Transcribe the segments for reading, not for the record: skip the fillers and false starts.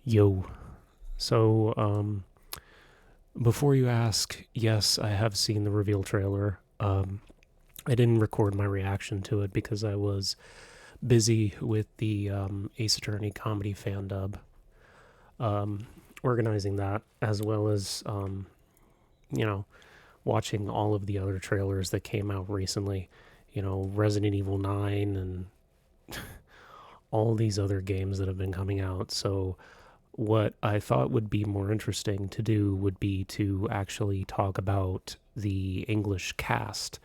Yo. So, before you ask, yes, I have seen the reveal trailer. I didn't record my reaction to it because I was busy with the Ace Attorney comedy fan dub, um, organizing that, as well as, you know, watching all of the other trailers that came out recently. Resident Evil 9 and all these other games that have been coming out. So, what I thought would be more interesting to do would be to actually talk about the English cast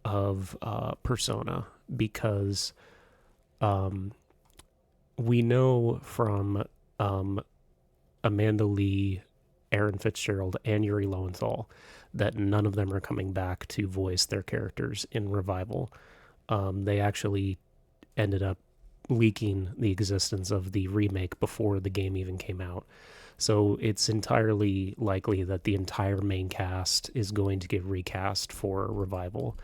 of Persona because um, we know from um, Amanda Lee, Aaron Fitzgerald, and Yuri Lowenthal that none of them are coming back to voice their characters in Revival. They actually ended up leaking the existence of the remake before the game even came out. So it's entirely likely that the entire main cast is going to get recast for Revival,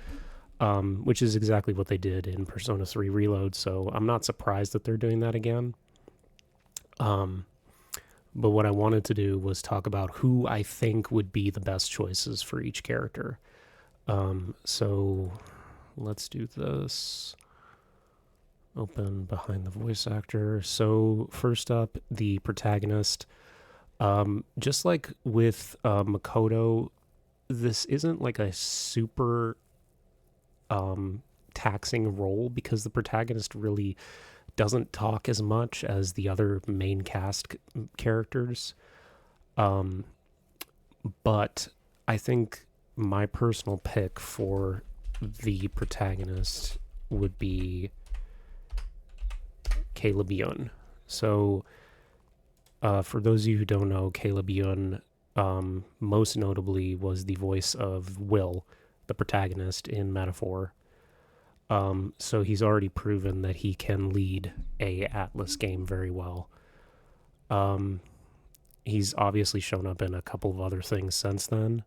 which is exactly what they did in Persona 3 Reload. So I'm not surprised that they're doing that again. Um, but what I wanted to do was talk about who I think would be the best choices for each character. So let's do this. Open behind the voice actor. So first up, the protagonist. Just like with Makoto, this isn't like a super taxing role because the protagonist really doesn't talk as much as the other main cast characters. Um, but I think my personal pick for the protagonist would be Caleb Youn. So, for those of you who don't know, Caleb Youn most notably was the voice of Will, the protagonist in Metaphor. So he's already proven that he can lead a Atlas game very well. He's obviously shown up in a couple of other things since then,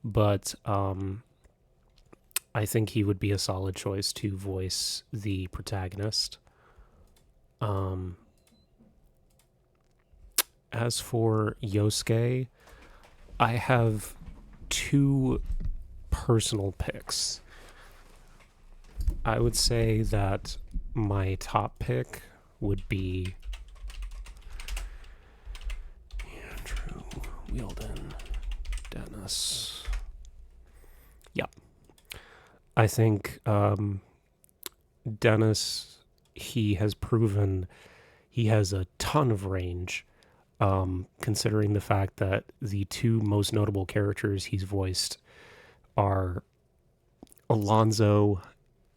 but I think he would be a solid choice to voice the protagonist. Um, as for Yosuke, I have two personal picks. I would say that my top pick would be Andrew Wielden, Dennis. Yep. I think Dennis, he has proven he has a ton of range, considering the fact that the two most notable characters he's voiced are Alonzo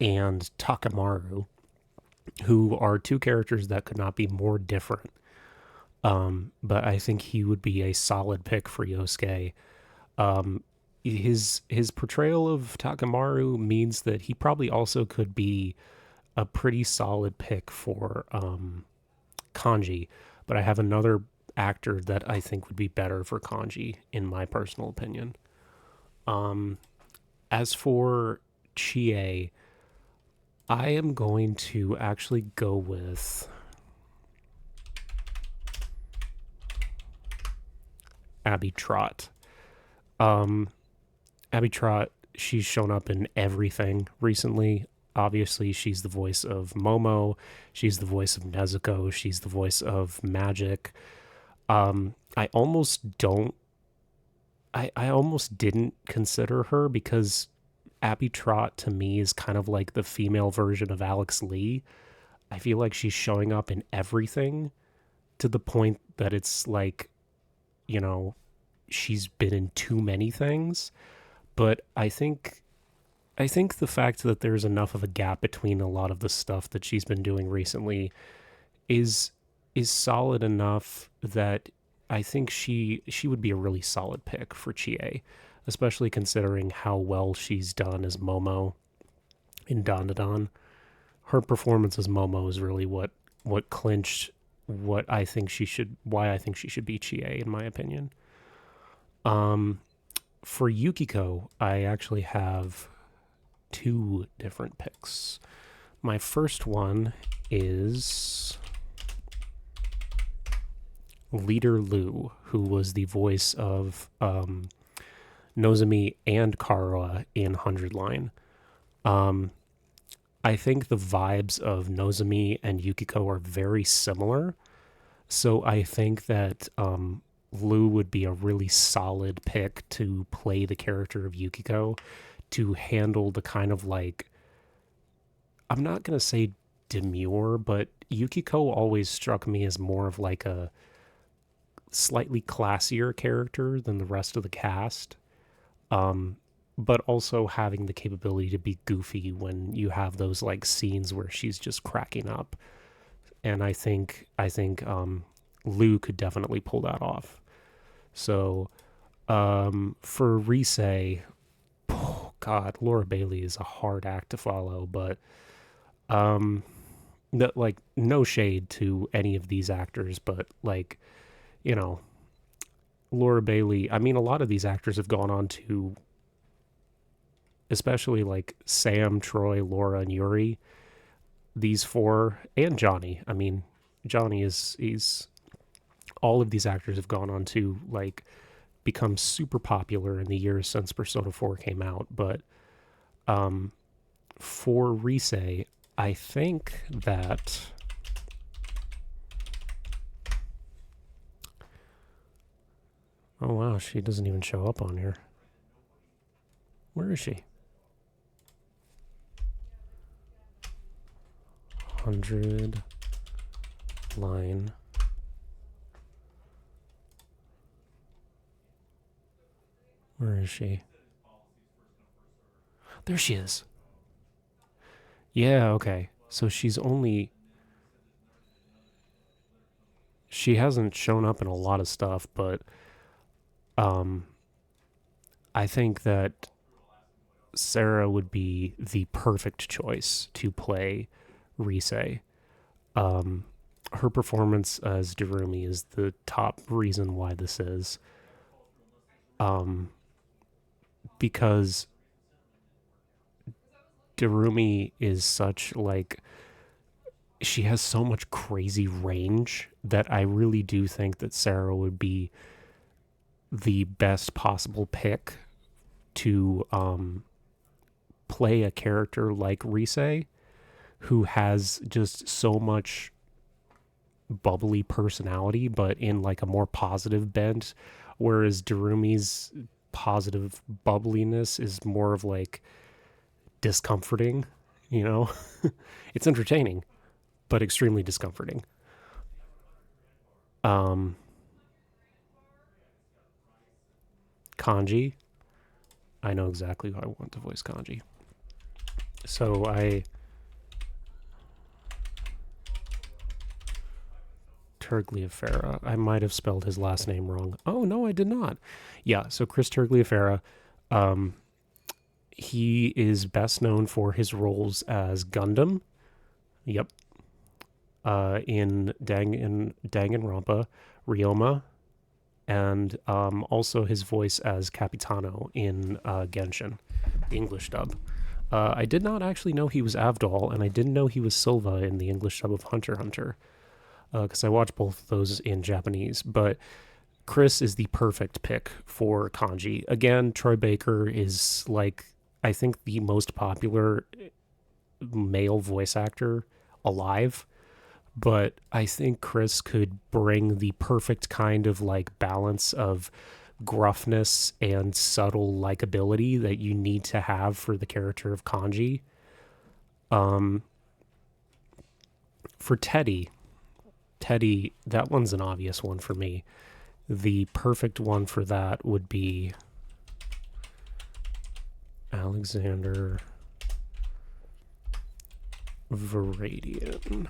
and Takamaru, who are two characters that could not be more different. But I think he would be a solid pick for Yosuke. His portrayal of Takamaru means that he probably also could be a pretty solid pick for Kanji, but I have another actor that I think would be better for Kanji, in my personal opinion. As for Chie, I am going to actually go with Abby Trott. Abby Trott, she's shown up in everything recently. Obviously, she's the voice of Momo. She's the voice of Nezuko. She's the voice of Magic. I almost don't. I almost didn't consider her because Abby Trott to me is kind of like the female version of Alex Lee. I feel like she's showing up in everything to the point that it's like, you know, she's been in too many things. But I think the fact that there's enough of a gap between a lot of the stuff that she's been doing recently is is solid enough that I think she would be a really solid pick for Chie, especially considering how well she's done as Momo in Dandadan. Her performance as Momo is really what clinched what I think she should why I think she should be Chie in my opinion. Um for Yukiko, I actually have two different picks. My first one is Leader Lu, who was the voice of Nozomi and Kara in 100 Line. Um, I think the vibes of Nozomi and Yukiko are very similar. So I think that Lu would be a really solid pick to play the character of Yukiko, to handle the kind of like, I'm not going to say demure, but Yukiko always struck me as more of like a slightly classier character than the rest of the cast. Um, but also having the capability to be goofy when you have those like scenes where she's just cracking up. And I think Lou could definitely pull that off. So for Risei, oh God, Laura Bailey is a hard act to follow, but um, like no shade to any of these actors, but like you know, Laura Bailey. I mean, a lot of these actors have gone on to, especially like Sam, Troy, Laura, and Yuri. These four and Johnny. I mean, Johnny is he's all of these actors have gone on to like become super popular in the years since Persona 4 came out. But um, for Risei, I think that oh wow, she doesn't even show up on here. Where is she? 100 Line. Where is she? There she is. Yeah, okay. So she hasn't shown up in a lot of stuff, but um I think that Sarah would be the perfect choice to play Risei. Um her performance as Darumi is the top reason why this is. Um because Darumi is such like she has so much crazy range that I really do think that Sarah would be the best possible pick to play a character like Risei, who has just so much bubbly personality, but in like a more positive bent, whereas Darumi's positive bubbliness is more of like discomforting, you know? It's entertaining, but extremely discomforting. Um, Kanji, I know exactly who I want to voice Kanji. So Tergliafera. I might have spelled his last name wrong. Oh no, I did not. Yeah, so Chris Tergliafera, um, he is best known for his roles as Gundam. Yep. In Danganronpa, Ryoma, and also his voice as Capitano in Genshin, the English dub. I did not actually know he was Avdol, and I didn't know he was Silva in the English dub of Hunter x Hunter, because I watched both of those in Japanese. But Chris is the perfect pick for Kanji. Again, Troy Baker is like, I think, the most popular male voice actor alive. But I think Chris could bring the perfect kind of like balance of gruffness and subtle likability that you need to have for the character of Kanji. Um, for Teddy, that one's an obvious one for me. The perfect one for that would be Alexander Varadian.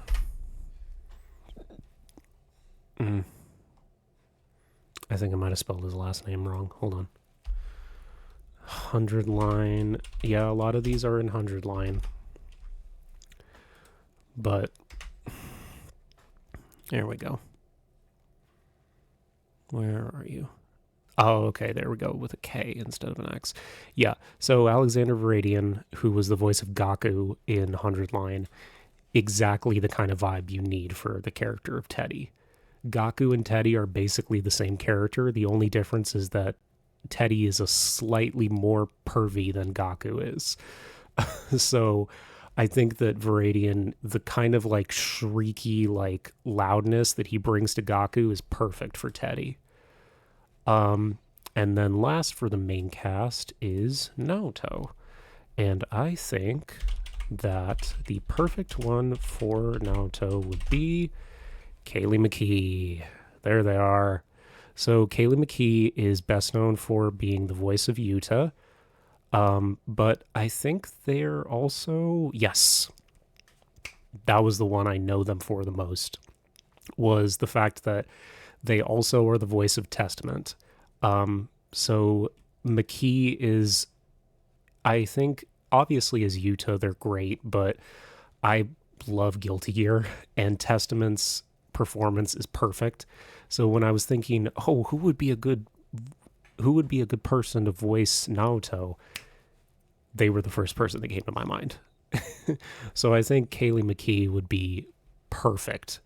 I think I might have spelled his last name wrong. Hold on. 100 Line. Yeah, a lot of these are in 100 Line. But there we go. Where are you? Oh, okay, there we go, with a K instead of an X. Yeah, so Alexander Varadian, who was the voice of Gaku in 100 Line, exactly the kind of vibe you need for the character of Teddy. Gaku and Teddy are basically the same character. The only difference is that Teddy is a slightly more pervy than Gaku is. So I think that Viridian, the kind of like shrieky, like loudness that he brings to Gaku is perfect for Teddy. And then last for the main cast is Naoto. And I think that the perfect one for Naoto would be Kaylee McKee. There they are. So Kaylee McKee is best known for being the voice of Yuta. But I think they're also, yes, that was the one I know them for the most, was the fact that they also are the voice of Testament. So McKee is, I think, obviously as Yuta, they're great, but I love Guilty Gear, and Testament's performance is perfect. So when I was thinking, oh, who would be a good person to voice Naoto, they were the first person that came to my mind. So I think Kaylee McKee would be perfect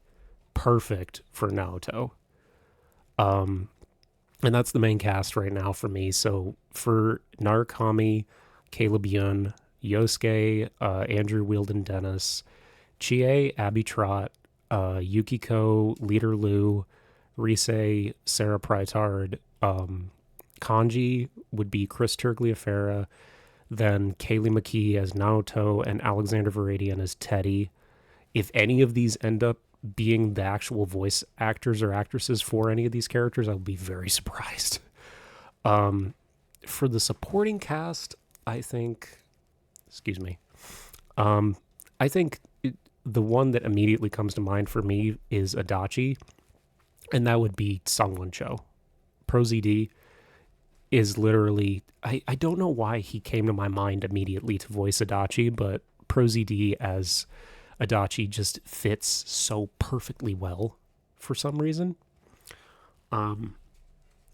for Naoto. And that's the main cast right now for me. So for Narukami, Caleb Yun, Yosuke, Andrew Wielden Dennis, Chie, Abby Trott, Yukiko, Leader Lu, Rise, Sarah Prytard, Kanji would be Chris Tergliafera, then Kaylee McKee as Naoto, and Alexander Viridian as Teddy. If any of these end up being the actual voice actors or actresses for any of these characters, I'll be very surprised. For the supporting cast, I think, I think the one that immediately comes to mind for me is Adachi, and that would be Sungwon Cho. ProZD is literally, I don't know why he came to my mind immediately to voice Adachi, but ProZD as Adachi just fits so perfectly well for some reason.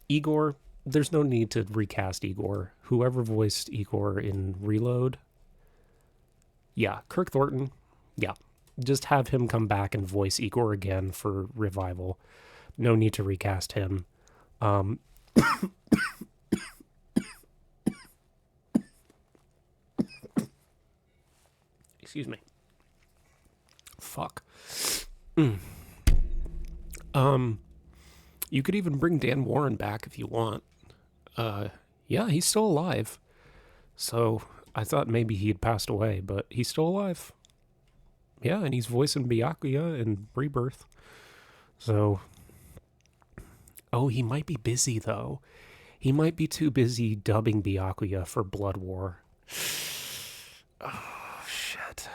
Igor, there's no need to recast Igor. Whoever voiced Igor in Reload, yeah, Kirk Thornton, yeah, just have him come back and voice Igor again for Revival. No need to recast him. Excuse me. Fuck. You could even bring Dan Warren back if you want. Yeah, he's still alive. So I thought maybe he had passed away, but he's still alive. Yeah, and he's voicing Byakuya in Rebirth. So, oh, he might be busy though. He might be too busy dubbing Byakuya for Blood War. Oh, shit.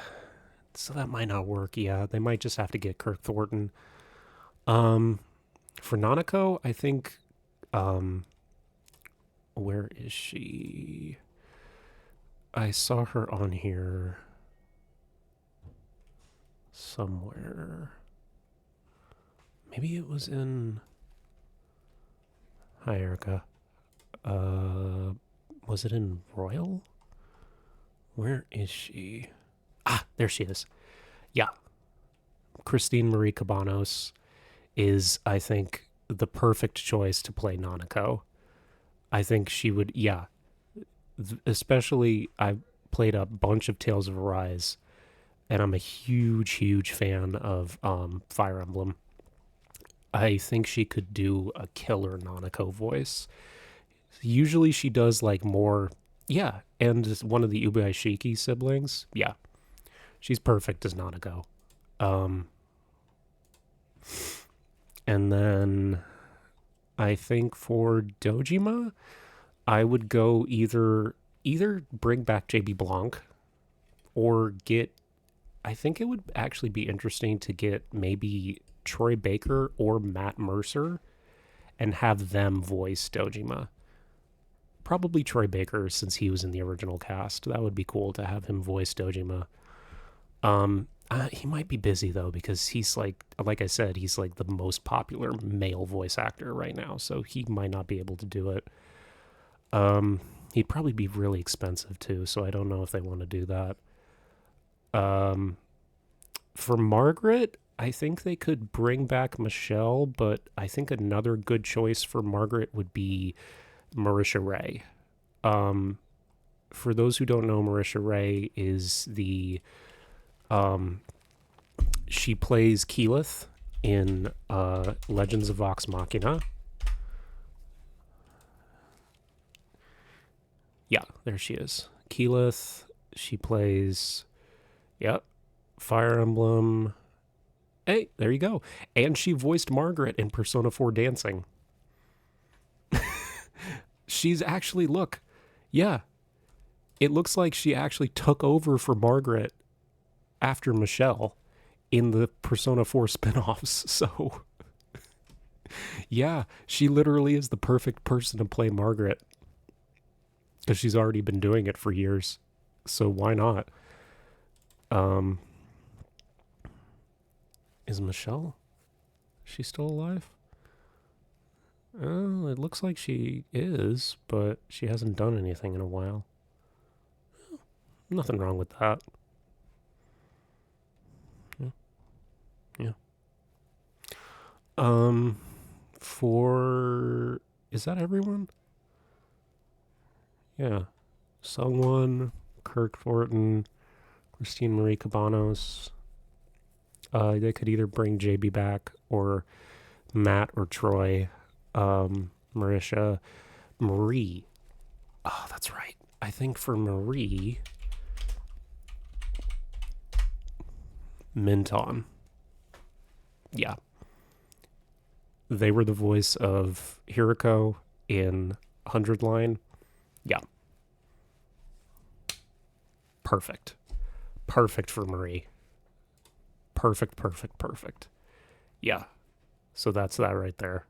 So that might not work. Yeah, they might just have to get Kirk Thornton. For Nanako, I think, where is she? I saw her on here somewhere. Maybe it was in... Hi, Erica. Was it in Royal? Where is she? Ah, there she is. Yeah. Christine Marie Cabanos is, I think, the perfect choice to play Nanako. I think she would, yeah. Especially, I played a bunch of Tales of Arise, and I'm a huge fan of Fire Emblem. I think she could do a killer Nanako voice. Usually she does like more, yeah, and one of the Ubuishiki siblings, yeah. She's perfect as Nanako. And then I think for Dojima, I would go either bring back JB Blanc or get, I think it would actually be interesting to get maybe Troy Baker or Matt Mercer and have them voice Dojima. Probably Troy Baker, since he was in the original cast. That would be cool to have him voice Dojima. He might be busy though, because he's like I said, he's like the most popular male voice actor right now, so he might not be able to do it. He'd probably be really expensive too, so I don't know if they want to do that. For Margaret, I think they could bring back Michelle, but I think another good choice for Margaret would be Marisha Ray. Um, for those who don't know, Marisha Ray is the she plays Keyleth in Legends of Vox Machina. Yeah, there she is. Keyleth. She plays, yep, Fire Emblem. Hey, there you go. And she voiced Margaret in Persona 4 Dancing. She's actually, look, yeah, it looks like she actually took over for Margaret after Michelle in the Persona 4 spin-offs. So, yeah, she literally is the perfect person to play Margaret because she's already been doing it for years. So why not? Is Michelle? Is she still alive? It looks like she is, but she hasn't done anything in a while. Nothing wrong with that. Yeah. For is that everyone? Yeah. Sungwon, Kirk Thornton, Christine Marie Cabanos. They could either bring JB back or Matt or Troy. Marisha. Marie. Oh, that's right. I think for Marie, Minton. Yeah. They were the voice of Hiriko in 100 Line. Yeah. Perfect. Perfect for Marie. Perfect, perfect, perfect. Yeah. So that's that right there.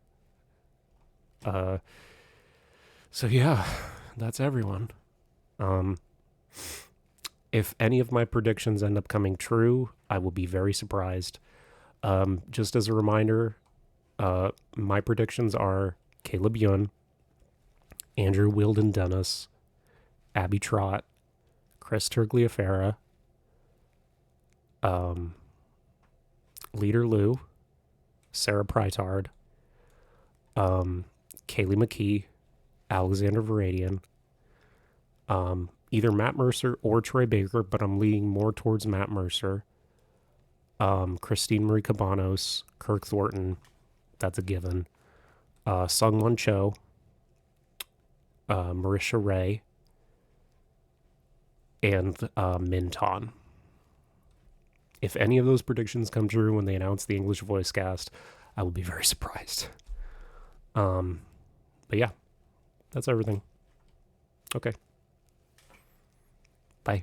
So yeah, that's everyone. If any of my predictions end up coming true, I will be very surprised. Just as a reminder, my predictions are Caleb Yun, Andrew Wilden Dennis, Abby Trott, Chris Tergliafera, Leader Lou, Sarah Prytard, Kaylee McKee, Alexander Varadian, either Matt Mercer or Troy Baker, but I'm leaning more towards Matt Mercer. Christine Marie Cabanos, Kirk Thornton, that's a given. Sungwon Cho, Marisha Ray, and Minton. If any of those predictions come true when they announce the English voice cast, I will be very surprised. But yeah, that's everything. Okay. Bye.